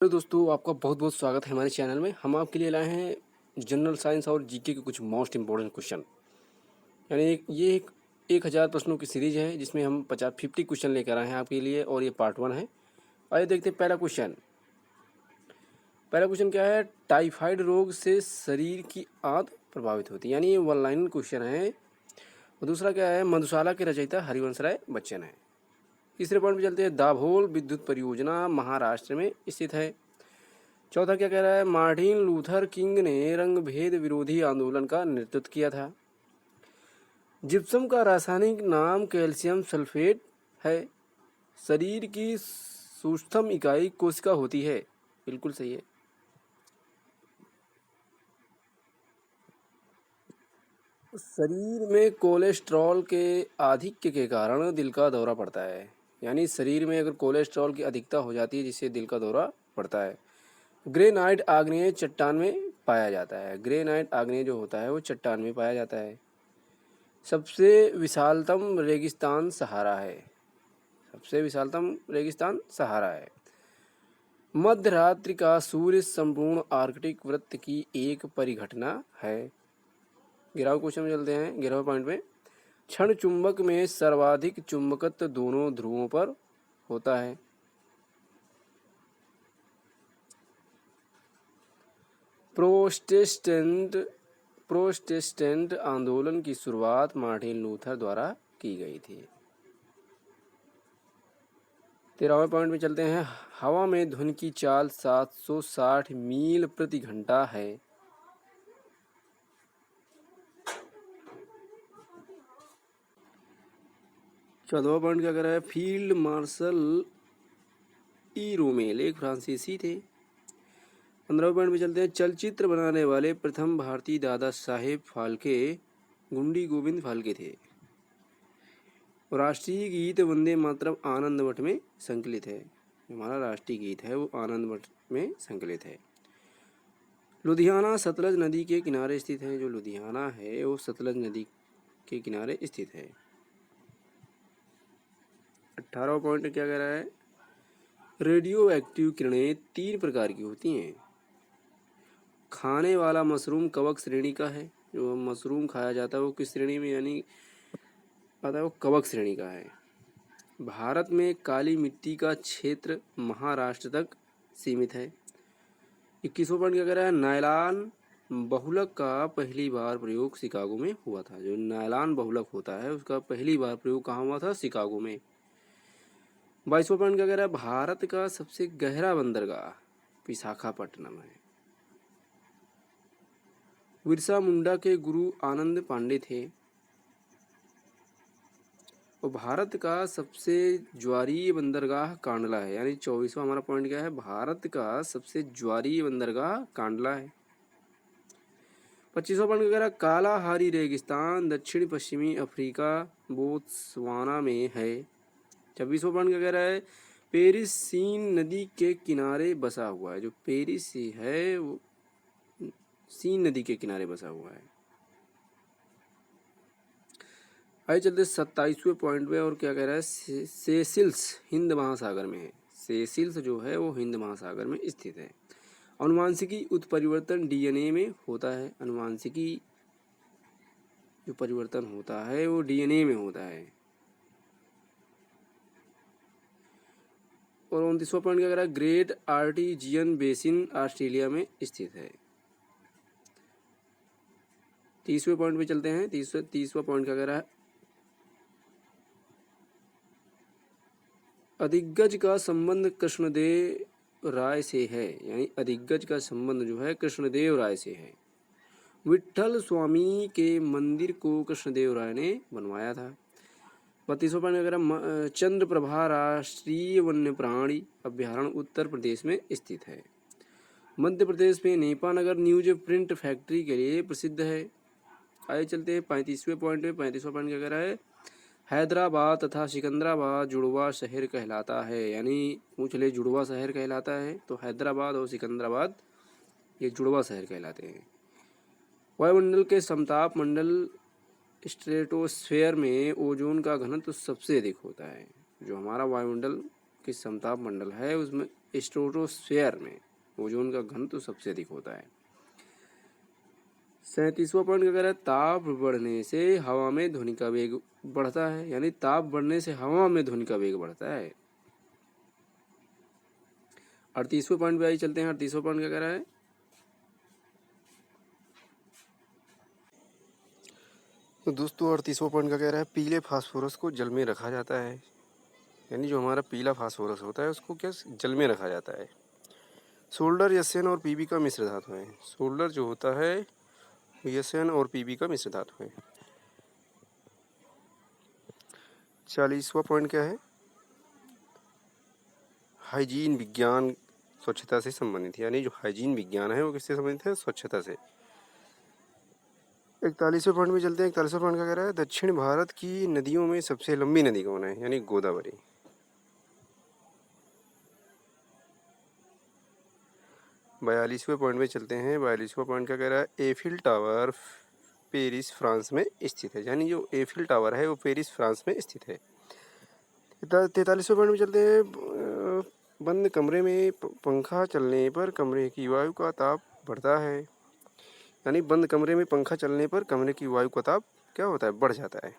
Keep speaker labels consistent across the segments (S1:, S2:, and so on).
S1: Hello दोस्तों, आपका बहुत बहुत स्वागत है हमारे चैनल में। हम आपके लिए लाए हैं जनरल साइंस और जीके के कुछ मोस्ट इंपॉर्टेंट क्वेश्चन। यानी ये एक 1000 प्रश्नों की सीरीज है जिसमें हम 50 क्वेश्चन लेकर आए हैं आपके लिए, और ये पार्ट 1 है। आइए देखते हैं पहला क्वेश्चन। पहला क्वेश्चन क्या है? टाइफाइड रोग से शरीर की आंत प्रभावित होती है। यानी ये वन लाइन क्वेश्चन है। और दूसरा क्या है? मधुशाला के रचयिता हरिवंश राय बच्चन है। तीसरे पॉइंट पे चलते हैं। दाभोल विद्युत परियोजना महाराष्ट्र में स्थित है। चौथा क्या कह रहा है? मार्टिन लूथर किंग ने रंगभेद विरोधी आंदोलन का नेतृत्व किया था। जिप्सम का रासायनिक नाम कैल्शियम सल्फेट है। शरीर की सूक्ष्म इकाई कोशिका होती है। बिल्कुल सही है। शरीर में कोलेस्ट्रॉल के आधिक्य के कारण दिल का दौरा पड़ता है। यानी शरीर में अगर कोलेस्ट्रॉल की अधिकता हो जाती है जिससे दिल का दौरा पड़ता है। ग्रेनाइट आग्नेय चट्टान में पाया जाता है। ग्रेनाइट आग्नेय जो होता है वो चट्टान में पाया जाता है। सबसे विशालतम रेगिस्तान सहारा है। सबसे विशालतम रेगिस्तान सहारा है। मध्य रात्रि का सूर्य संपूर्ण आर्कटिक वृत्त की एक परिघटना है। 11वें क्वेश्चन में चलते हैं। 11वें पॉइंट में, क्षण चुंबक में सर्वाधिक चुंबकत्व दोनों ध्रुवों पर होता है। प्रोटेस्टेंट आंदोलन की शुरुआत मार्टिन लूथर द्वारा की गई थी। 13वें पॉइंट में चलते हैं। हवा में ध्वनि की चाल 760 मील प्रति घंटा है। चौदहवां पॉइंट क्या कर रहा है? फील्ड मार्शल ई रोमेल एक फ्रांसीसी थे। 15वें पॉइंट में चलते हैं। चलचित्र बनाने वाले प्रथम भारतीय दादा साहेब फाल्के गुंडी गोविंद फाल्के थे। राष्ट्रीय गीत वंदे मातरम आनंद मठ में संकलित है। हमारा राष्ट्रीय गीत है वो आनंद मठ में संकलित है। लुधियाना सतलज नदी के किनारे स्थित है। जो लुधियाना है वो सतलज नदी के किनारे स्थित है। 18वां पॉइंट क्या कह रहा है? रेडियो एक्टिव किरणें 3 प्रकार की होती हैं। खाने वाला मशरूम कवक श्रेणी का है। जो मशरूम खाया जाता है वो किस श्रेणी में यानी आता है? वो कवक श्रेणी का है। भारत में काली मिट्टी का क्षेत्र महाराष्ट्र तक सीमित है। 21वां पॉइंट क्या कह रहा है? नायलॉन बहुलक का पहली बार प्रयोग शिकागो में हुआ था। जो नायलॉन बहुलक होता है उसका पहली बार प्रयोग कहाँ हुआ था? शिकागो में। 22वां पॉइंट क्या कह रहा है? भारत का सबसे गहरा बंदरगाह विशाखापट्टनम है। बिरसा मुंडा के गुरु आनंद पांडे थे। और भारत का सबसे ज्वारीय बंदरगाह कांडला है। यानी 24वां हमारा पॉइंट क्या है? भारत का सबसे ज्वारीय बंदरगाह कांडला है। 25वां पॉइंट क्या कह रहा है? कालाहारी रेगिस्तान दक्षिण पश्चिमी अफ्रीका बोत्सवाना में है। 26वां पॉइंट क्या कह रहा है? पेरिस सीन नदी के किनारे बसा हुआ है। जो पेरिस है वो सीन नदी के किनारे बसा हुआ है। आइए चलते 27वें पॉइंट पे। और क्या कह रहा है? सेसिल्स हिंद महासागर में है। सेसिल्स जो है वो हिंद महासागर में स्थित है। अनुवांशिकी उत्परिवर्तन डीएनए में होता है। अनुवांशिकी जो परिवर्तन होता है वो डीएनए में होता है। और 29वां पॉइंट क्या कह रहा है? ग्रेट आर्टिजियन बेसिन ऑस्ट्रेलिया में स्थित है। 30वें पॉइंट पे चलते हैं। 30वां पॉइंट क्या कह रहा है? अधिग्गज का संबंध कृष्णदेव राय से है। यानी अधिग्गज का संबंध जो है कृष्णदेव राय से है। विट्ठल स्वामी के मंदिर को कृष्णदेव राय ने बनवाया था। 32वां पॉइंट वगैरह चंद्रप्रभा राष्ट्रीय वन्य प्राणी अभ्यारण्य उत्तर प्रदेश में स्थित है। मध्य प्रदेश में नेपानगर न्यूज प्रिंट फैक्ट्री के लिए प्रसिद्ध है। आइए चलते हैं 35वें पॉइंट पे। 35वां पॉइंट क्या कह रहा है? हैदराबाद तथा सिकंदराबाद जुड़वा शहर कहलाता है। यानी पूछ ले जुड़वा शहर कहलाता है तो हैदराबाद और सिकंदराबाद ये जुड़वा शहर कहलाते हैं। वायुमंडल के समताप मंडल स्ट्रेटोस्फेयर में ओजोन का घनत्व सबसे अधिक होता है। जो हमारा वायुमंडल के समताप मंडल है उसमें स्ट्रेटोस्फीयर में ओजोन का घनत्व सबसे अधिक होता है। 37वां पॉइंट क्या कह रहा है, ताप बढ़ने से हवा में ध्वनि का वेग बढ़ता है, यानी ताप बढ़ने से हवा में ध्वनि का वेग बढ़ता है। 38वें पॉइंट पे आई चलते हैं। 38वां पॉइंट क्या कह रहा है, तो दोस्तों 38वां पॉइंट क्या कह रहा है, पीले फास्फोरस को जल में रखा जाता है, यानी जो हमारा पीला फास्फोरस होता है उसको क्या जल में रखा जाता है। सोल्डर एसएन और पीबी का मिश्र धातु है। सोल्डर जो होता है एसएन और पीबी का मिश्र धातु है। 40वां पॉइंट क्या है, हाइजीन विज्ञान स्वच्छता से संबंधित है, यानी जो हाइजीन विज्ञान है वो किससे संबंधित है, स्वच्छता से। 41वें पॉइंट में चलते हैं। 41वां पॉइंट क्या कह रहा है, दक्षिण भारत की नदियों में सबसे लंबी नदी कौन है, यानी गोदावरी। 42वें पॉइंट में चलते हैं। 42वां पॉइंट क्या कह रहा है, एफिल टावर पेरिस फ्रांस में स्थित है, यानी जो एफिल टावर है वो पेरिस फ्रांस में स्थित है। 43वें पॉइंट में चलते हैं। बंद कमरे में पंखा चलने पर कमरे की वायु का ताप बढ़ता है, यानी बंद कमरे में पंखा चलने पर कमरे की वायु का ताप क्या होता है, बढ़ जाता है।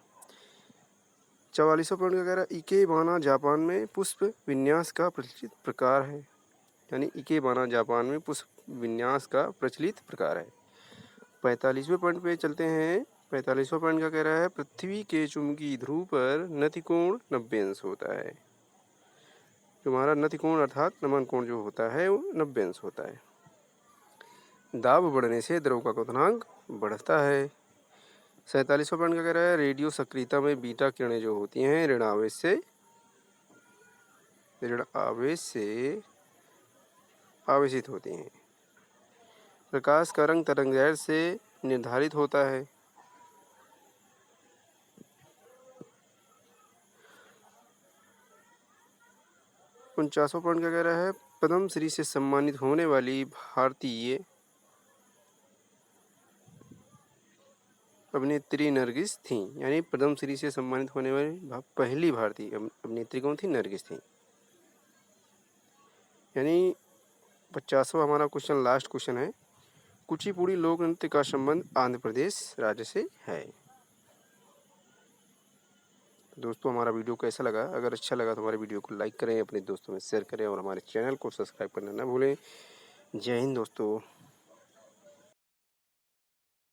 S1: 44वां पॉइंट क्या कह रहा है, इकेबाना जापान में पुष्प विन्यास का प्रचलित प्रकार है, यानी इकेबाना जापान में पुष्प विन्यास का प्रचलित प्रकार है। 45वें पॉइंट पे चलते हैं। 45वां पॉइंट क्या कह रहा है, पृथ्वी के चुंबकीय ध्रुव पर नतिकोण 90 अंश होता है। जो हमारा नतिकोण अर्थात नमन कोण जो होता है वो 90 अंश होता है। दाब बढ़ने से द्रव का क्वथनांक बढ़ता है। 47वां पॉइंट क्या कह रहा है, रेडियो सक्रियता में बीटा किरणें जो होती हैं ऋण आवेश से आवेशित होती हैं। प्रकाश का रंग तरंगदैर्घ्य से निर्धारित होता है। 49वां पॉइंट क्या कह रहा है, पद्मश्री से सम्मानित होने वाली भारतीय अभिनेत्री नरगिस थी, यानी पद्मश्री से सम्मानित होने वाली पहली भारतीय अभिनेत्री कौन थी, नरगिस थी। यानी 50वां हमारा क्वेश्चन लास्ट क्वेश्चन है, कुचिपुड़ी लोक नृत्य का संबंध आंध्र प्रदेश राज्य से है। दोस्तों हमारा वीडियो कैसा लगा, अगर अच्छा लगा तो हमारे वीडियो को लाइक करें, अपने दोस्तों में शेयर करें और हमारे चैनल को सब्सक्राइब करना ना भूलें। जय हिंद दोस्तों।